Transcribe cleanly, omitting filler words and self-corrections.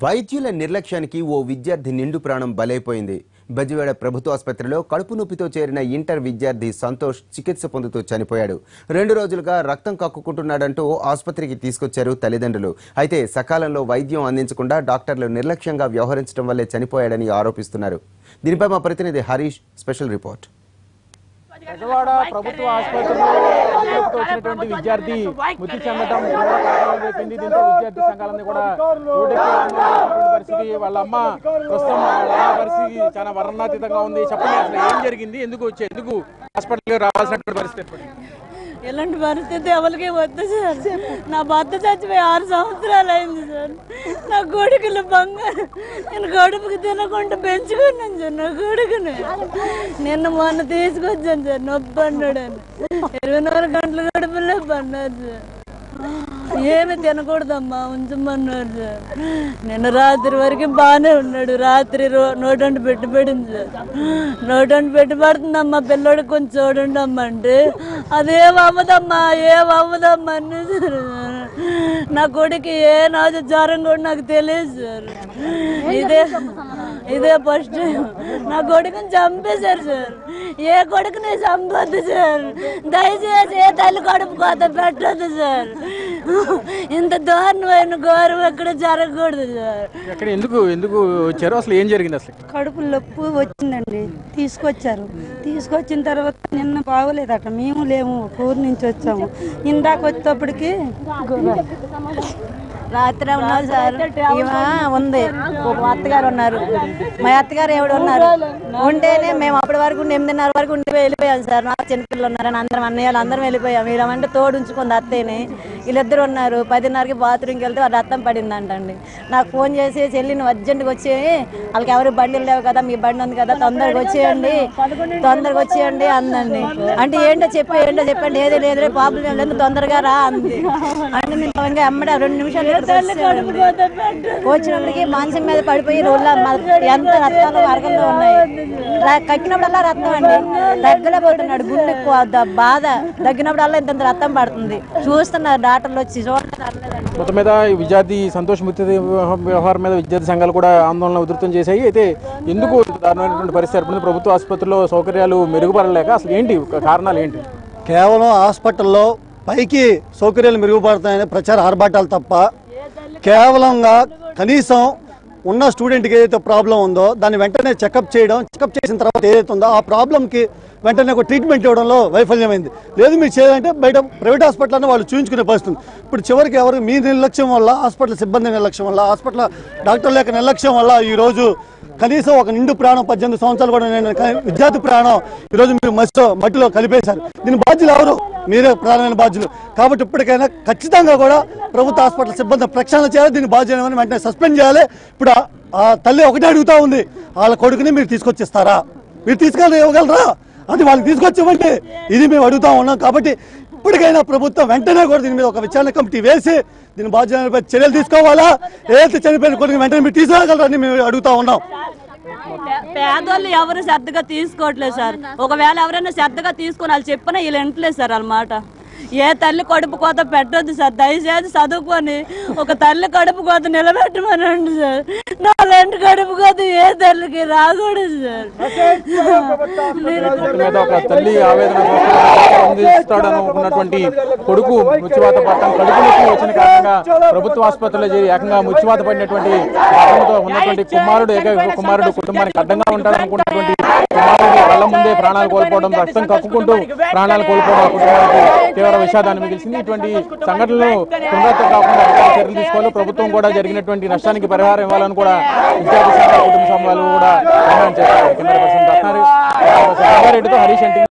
వైద్యుల నిర్లక్ష్యానికి ఓ విద్యార్థి నిండు ప్రాణం బలైపోయింది. బెజవాడ ప్రభుత్వ ఆసుపత్రిలో కడుపు నొప్పితో చేరిన ఇంటర్ విద్యార్థి సంతోష్ చికిత్స పొందుతూ చనిపోయాడు. 2 రోజులుగా రక్తం కక్కుకుంటున్నాడంటూ ఆసుపత్రికి తీసుకొచ్చారు తల్లిదండ్రులు. అయితే సకాలంలో వైద్యం అందించకుండా డాక్టర్లు నిర్లక్ష్యంగా వ్యవహరించడం వల్లే చనిపోయాడని ఆరోపిస్తున్నారు. దీనిపై మా ప్రతినిధి హరీష్ స్పెషల్ రిపోర్ట్. బెజవాడ ప్రభుత్వ ఆసుపత్రిలో వచ్చినటువంటి విద్యార్థి మృతి చెందడం రేపింది. దీంతో విద్యార్థి సంఘాలన్నీ కూడా పరిస్థితి. వాళ్ళ అమ్మ ప్రస్తుతం పరిస్థితి చాలా వర్ణాతీతంగా ఉంది. చెప్పండి, అసలు ఏం జరిగింది, ఎందుకు హాస్పిటల్కి రావాల్సినటువంటి పరిస్థితి? ఎలాంటి పరిస్థితి ఎవరికి వద్దు సార్. నా భర్త చచ్చిపోయి 6 సంవత్సరాలు అయింది సార్. నా కొడుకులు బంగారు, నేను కడుపుకి తినకుండా పెంచుకున్నాను సార్. నా కొడుకుని మొన్న తీసుకొచ్చాను సార్. నొప్పి అన్నాడని 24 గంటల కడుపులో పన్నాడు సార్. ఏమి తినకూడదమ్మా, ఉంచమన్నాడు సార్. నిన్న రాత్రి వరకు బాగానే ఉన్నాడు. రాత్రి నోటంటి పెట్టి పడింది సార్. నోటంటి పెట్టి పడుతుందమ్మా, పిల్లోడికి కొంచెం చూడండి అమ్మా అంటే అదేమవ్వదమ్మా అని సార్. నా కొడుకు ఏ నాజు జ్వరం కూడా నాకు తెలియదు సార్. ఇదే ఫస్ట్ టైం. నా కొడుకుని చంపేశారు సార్. ఏ కొడుకుని చంపొద్దు సార్. దయచేసి ఏ తల్లి కడుపు కోత పెట్టద్దు సార్. ఇంత దారుణమైన గౌరవం ఎక్కడ జరగకూడదు సార్. ఎక్కడ ఎందుకు వచ్చారు, అసలు ఏం జరిగింది? అసలు కడుపు నొప్పి వచ్చిందండి, తీసుకొచ్చిన తర్వాత నిన్న బాగోలేదట. మేము లేము, ఊరు నుంచి వచ్చాము. ఇందాక వచ్చేటప్పటికి రాత్రి ఉన్నారు సార్. ఉంది, ఒక అత్తగారు ఉన్నారు, మా అత్తగారు ఎవడు ఉన్నారు. ఉంటేనే మేము అప్పటి వరకు 8:30 వరకు ఉండి వెళ్ళిపోయాం సార్. నాకు చిన్నపిల్లలు ఉన్నారని అందరం అన్నయ్యలు అందరం వెళ్ళిపోయాం. వీళ్ళమంటే తోడు ఉంచుకుంది అత్తయ్యని. వీళ్ళిద్దరు ఉన్నారు. 10:30కి బాత్రూమ్కి వెళ్తే వాళ్ళ రక్తం పడిందంటండి. నాకు ఫోన్ చేసి చెల్లిని అర్జెంట్గా వచ్చి, వాళ్ళకి ఎవరు బండిలు లేవు కదా, మీ బండి ఉంది కదా, తొందరగా వచ్చేయండి అందండి. అంటే ఏంటో చెప్పండి. ఏది లేదు, ప్రాబ్లం ఏం లేదు, తొందరగా రా అంది. అంటే నేను ఇంకా అమ్మడే 2 నిమిషాలు వచ్చినప్పటికి మాంసం మీద పడిపోయి ఎంత రక్తాలు అరగంలో ఉన్నాయి. కక్కినప్పుడల్లా రక్తం అండి. తగ్గలేకపోతున్నాడు. గుండె బాధ తగ్గినప్పుడల్లా ఇంత రక్తం పడుతుంది. చూస్తున్నారు డాక్టర్లు వచ్చి చూడలేదు. మొత్తం మీద విద్యార్థి సంతోష్ మృతి వ్యవహారం మీద విద్యార్థి సంఘాలు కూడా ఆందోళన ఉధృతం చేశాయి. అయితే ఎందుకు దారుణమైనటువంటి పరిస్థితి ఏర్పడింది? ప్రభుత్వ ఆసుపత్రిలో సౌకర్యాలు మెరుగుపడలేక అసలు ఏంటి కారణాలు ఏంటి? కేవలం హాస్పిటల్లో పైకి సౌకర్యాలు మెరుగుపడతాయనే ప్రచార ఆర్భాటాలు తప్ప, కేవలంగా కనీసం ఉన్న స్టూడెంట్కి ఏదైతే ప్రాబ్లం ఉందో దాన్ని వెంటనే చెకప్ చేసిన తర్వాత ఏదైతే ఉందో ఆ ప్రాబ్లంకి వెంటనే ఒక ట్రీట్మెంట్ ఇవ్వడంలో వైఫల్యమైంది. లేదు మీరు చేయాలంటే బయట ప్రైవేట్ హాస్పిటల్లో వాళ్ళు చూపించుకునే పరిస్థితి. ఇప్పుడు చివరికి మీ నిర్లక్ష్యం వల్ల, హాస్పిటల్ సిబ్బంది నిర్లక్ష్యం వల్ల, హాస్పిటల్ డాక్టర్ల యొక్క నిర్లక్ష్యం వల్ల ఈరోజు కనీసం ఒక నిండు ప్రాణం 18 సంవత్సరాలు కూడా నేను విద్యార్థి ప్రాణం ఈరోజు మీరు మట్టిలో కలిపేశారు. దీని బాధ్యులు ఎవరు? మీరే ప్రధానమైన బాధ్యులు. కాబట్టి ఇప్పటికైనా ఖచ్చితంగా కూడా ప్రభుత్వ హాస్పిటల్ సిబ్బంది ప్రక్షాళన చేయాలి. దీన్ని బాధ్యులు వెంటనే సస్పెండ్ చేయాలి. ఇప్పుడు ఆ తల్లి ఒకటే అడుగుతా ఉంది, వాళ్ళ కొడుకుని మీరు తీసుకొచ్చిస్తారా? మీరు ఇవ్వగలరా? అది వాళ్ళకి తీసుకొచ్చివ్వండి. ఇది మేము అడుగుతా ఉన్నాం. కాబట్టి ఇప్పటికైనా ప్రభుత్వం వెంటనే కూడా దీని మీద ఒక విచారణ కమిటీ వేసి దీని బాధ్యతలపై చర్యలు తీసుకోవాలా? ఏదైతే చనిపోయిన కొడుకు వెంటనే మీరు తీసుకురాగలరని మేము అడుగుతా ఉన్నాం. పేదోళ్ళు ఎవరు శ్రద్ధగా తీసుకోవట్లేదు సార్. ఒకవేళ ఎవరైనా శ్రద్ధగా తీసుకుని వాళ్ళు చెప్పినా వీళ్ళు వింటలేదు సార్. అన్నమాట ఏ తల్లి కడుపు కోత పెట్టొద్దు సార్. దయచేసి చదువుకొని ఒక తల్లి కడుపు కోత నిలబెట్టమనండి సార్. నాలాంటి కడుపు కోత ఏ తల్లికి రాకూడదు సార్. తల్లి ఆవేదనటువంటి కొడుకు ముచ్చివాత పట్టడం, కడుపు నొప్పి వచ్చిన కారణంగా ప్రభుత్వ ఆసుపత్రిలో చేరి ఏకంగా ముచ్చివాత పడినటువంటి ఉన్నటువంటి కుమారుడు కుటుంబానికి అడ్డంగా ఉంటాడనుకున్నటువంటి కుమారుడు కళ్ళ ముందే ప్రాణాలు కోల్పోవడం, రక్తం కక్కుకుంటూ ప్రాణాలు కోల్పోవడం కుటుంబానికి తీవ్ర విషాదాన్ని మిగిల్చింది. ఇటువంటి సంఘటనలు పునరావృతం కాకుండా చర్యలు తీసుకోవాలి. ప్రభుత్వం కూడా జరిగినటువంటి నష్టానికి పరిహారం ఇవ్వాలని కూడా విద్యార్థి సంఘాల కుటుంబ సంఘాలు కూడా డిమాండ్ చేశారు. కెమెరా పర్సన్ రత్నారెడ్డితో హరీష్.